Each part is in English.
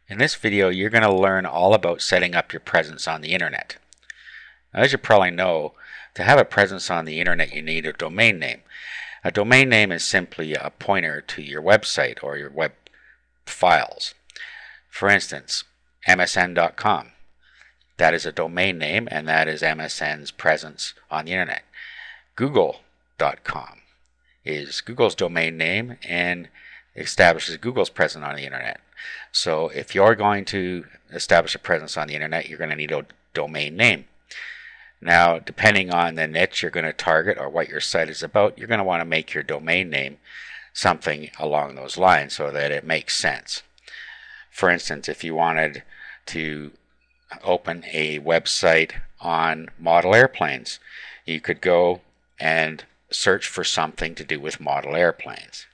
In this video, you're going to learn all about setting up your presence on the internet. As you probably know, to have a presence on the internet, you need a domain name. A domain name is simply a pointer to your website or your web files. For instance, msn.com. That is a domain name, and that is MSN's presence on the internet. Google.com is Google's domain name and establishes Google's presence on the internet. So if you're going to establish a presence on the internet, you're going to need a domain name. Now, depending on the niche you're going to target or what your site is about, you're going to want to make your domain name something along those lines so that it makes sense. For instance, if you wanted to open a website on model airplanes, you could go and search for something to do with model airplanes.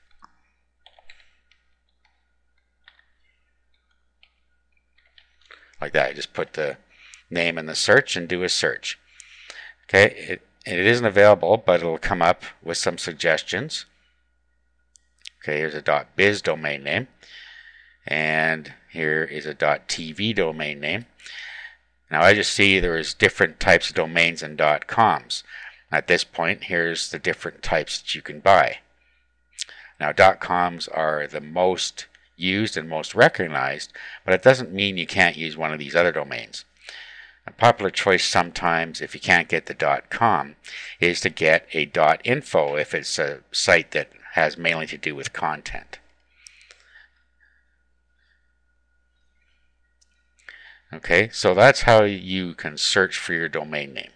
Like that, you just put the name in the search and do a search. Okay, it isn't available, but it'll come up with some suggestions. Okay, here's a .biz domain name, and here is a .tv domain name. Now I just see there's different types of domains and .coms. At this point, here's the different types that you can buy. Now .coms are the most used and most recognized, but it doesn't mean you can't use one of these other domains. A popular choice sometimes, if you can't get the .com, is to get a .info if it's a site that has mainly to do with content. Okay, so that's how you can search for your domain name.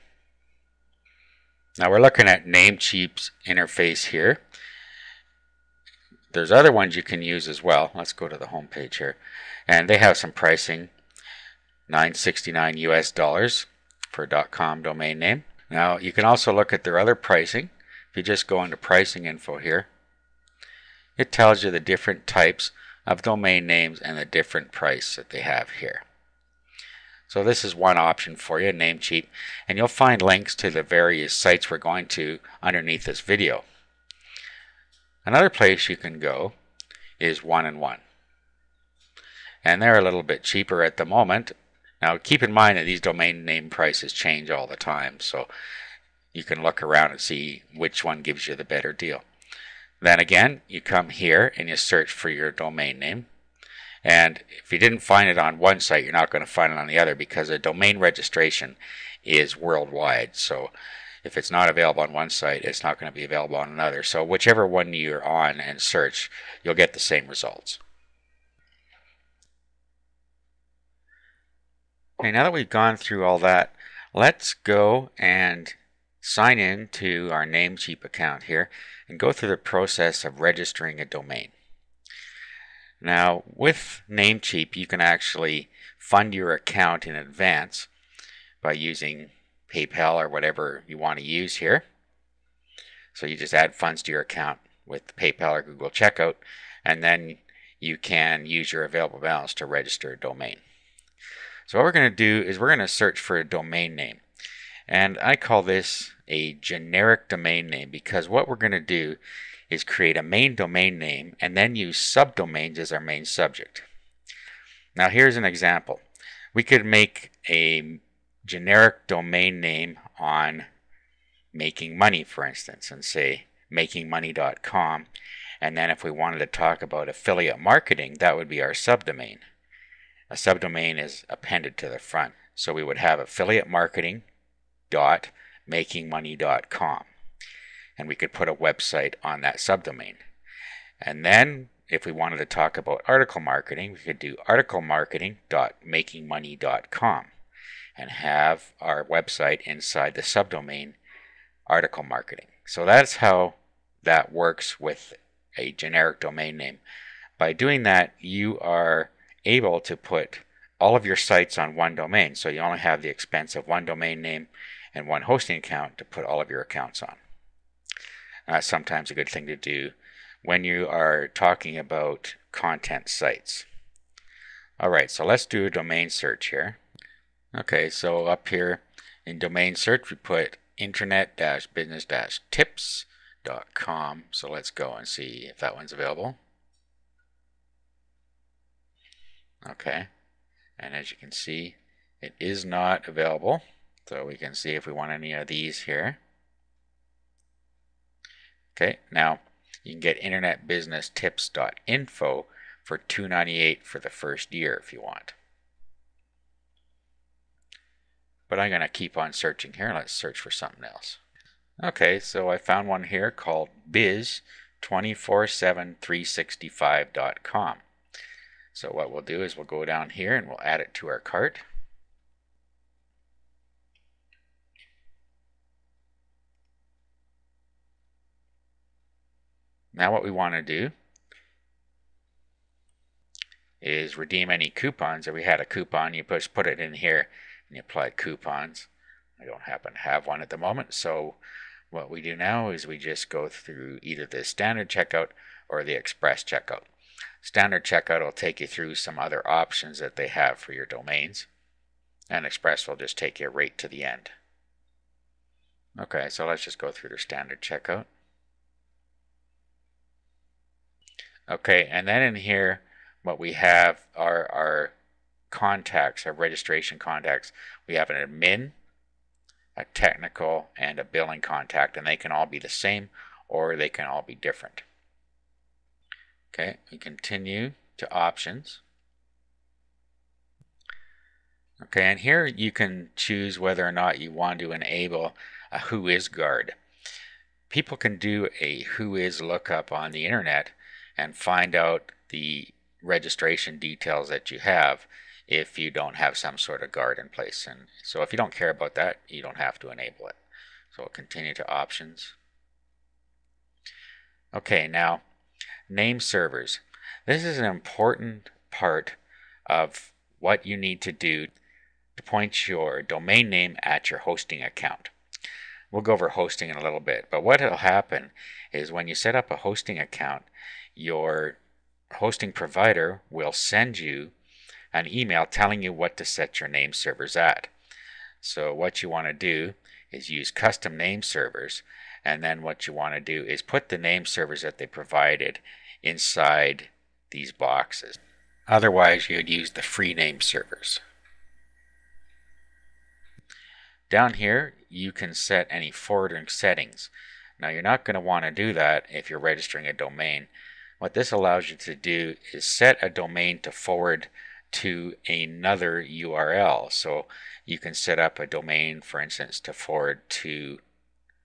Now we're looking at Namecheap's interface here. There's other ones you can use as well. Let's go to the home page here. And they have some pricing, $9.69 US for a .com domain name. Now you can also look at their other pricing. If you just go into pricing info here, it tells you the different types of domain names and the different price that they have here. So this is one option for you, Namecheap, and you'll find links to the various sites we're going to underneath this video. Another place you can go is 1&1, and they're a little bit cheaper at the moment. Now keep in mind that these domain name prices change all the time, so you can look around and see which one gives you the better deal. Then again, you come here and you search for your domain name. And if you didn't find it on one site, you're not going to find it on the other, because a domain registration is worldwide. So if it's not available on one site, it's not going to be available on another. So whichever one you're on and search, you'll get the same results. Okay, now that we've gone through all that, let's go and sign in to our Namecheap account here and go through the process of registering a domain. Now, with Namecheap, you can actually fund your account in advance by using PayPal or whatever you want to use here. So you just add funds to your account with PayPal or Google Checkout, and then you can use your available balance to register a domain. So what we're going to do is we're going to search for a domain name. And I call this a generic domain name, because what we're going to do is create a main domain name and then use subdomains as our main subject. Now here's an example. We could make a generic domain name on making money, for instance, and say makingmoney.com, and then if we wanted to talk about affiliate marketing, that would be our subdomain. A subdomain is appended to the front, so we would have affiliate marketing.makingmoney.com. And we could put a website on that subdomain. And then if we wanted to talk about article marketing, we could do articlemarketing.makingmoney.com and have our website inside the subdomain article marketing. So that's how that works with a generic domain name. By doing that, you are able to put all of your sites on one domain. So you only have the expense of one domain name and one hosting account to put all of your accounts on. That's sometimes a good thing to do when you are talking about content sites. Alright, so let's do a domain search here. Okay, so up here in domain search we put internet-business-tips.com. So let's go and see if that one's available. Okay, and as you can see, it is not available. So we can see if we want any of these here. Okay, now you can get internetbusinesstips.info for $2.98 for the first year if you want. But I'm going to keep on searching here. Let's search for something else. Okay, so I found one here called biz247365.com. So what we'll do is we'll go down here and we'll add it to our cart. Now what we want to do is redeem any coupons. If we had a coupon, you just put it in here and you apply coupons. I don't happen to have one at the moment, so what we do now is we just go through either the standard checkout or the express checkout. Standard checkout will take you through some other options that they have for your domains, and express will just take you right to the end. Okay, so let's just go through the standard checkout. Okay, and then in here, what we have are our contacts, our registration contacts. We have an admin, a technical, and a billing contact, and they can all be the same or they can all be different. Okay, we continue to options. Okay, and here you can choose whether or not you want to enable a Whois guard. People can do a Whois lookup on the internet and find out the registration details that you have if you don't have some sort of guard in place. And so if you don't care about that, you don't have to enable it. So we'll continue to options. Okay, now name servers. This is an important part of what you need to do to point your domain name at your hosting account. We'll go over hosting in a little bit, but what will happen is when you set up a hosting account, your hosting provider will send you an email telling you what to set your name servers at. So what you want to do is use custom name servers, and then what you want to do is put the name servers that they provided inside these boxes. Otherwise, you'd use the free name servers. Down here, you can set any forwarding settings. Now, you're not going to want to do that if you're registering a domain. What this allows you to do is set a domain to forward to another URL. So you can set up a domain, for instance, to forward to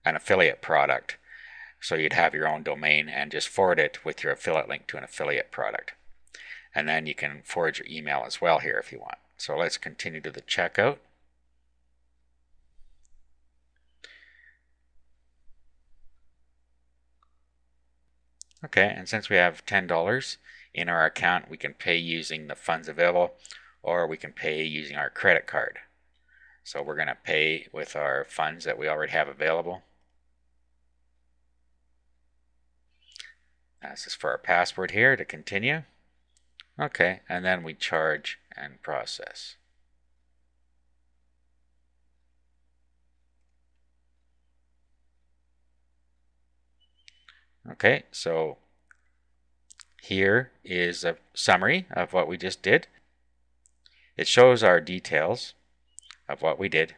an affiliate product. So you'd have your own domain and just forward it with your affiliate link to an affiliate product. And then you can forward your email as well here if you want. So let's continue to the checkout. Okay, and since we have $10 in our account, we can pay using the funds available, or we can pay using our credit card. So we're going to pay with our funds that we already have available. This is for our password here to continue. Okay, and then we charge and process. Okay, so here is a summary of what we just did. It shows our details of what we did.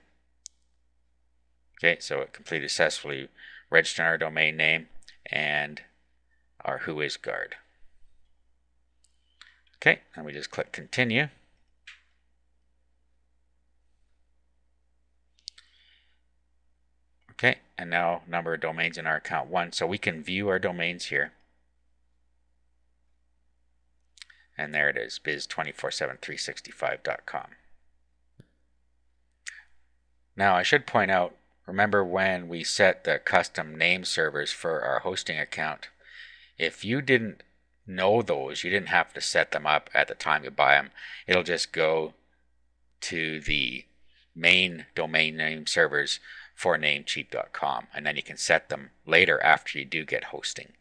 Okay, so it completed successfully registering our domain name and our Whois guard. Okay, and we just click continue. Okay, and now number of domains in our account 1. So we can view our domains here. And there it is, biz247365.com. Now I should point out, remember when we set the custom name servers for our hosting account, if you didn't know those, you didn't have to set them up at the time you buy them. It'll just go to the main domain name servers for namecheap.com, and then you can set them later after you do get hosting.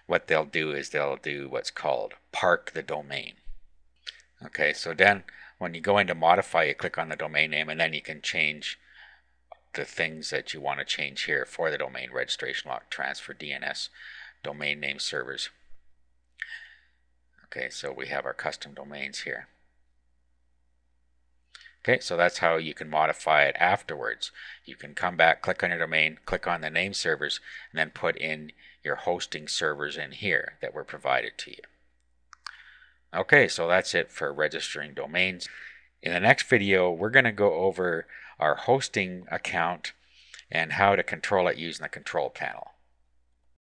What they'll do is they'll do what's called park the domain. Okay, so then when you go into modify, you click on the domain name, and then you can change the things that you want to change here for the domain: registration lock, transfer, DNS, domain name servers. Okay, so we have our custom domains here. Okay, so that's how you can modify it afterwards. You can come back, click on your domain, click on the name servers, and then put in your hosting servers in here that were provided to you. Okay, so that's it for registering domains. In the next video, we're going to go over our hosting account and how to control it using the control panel.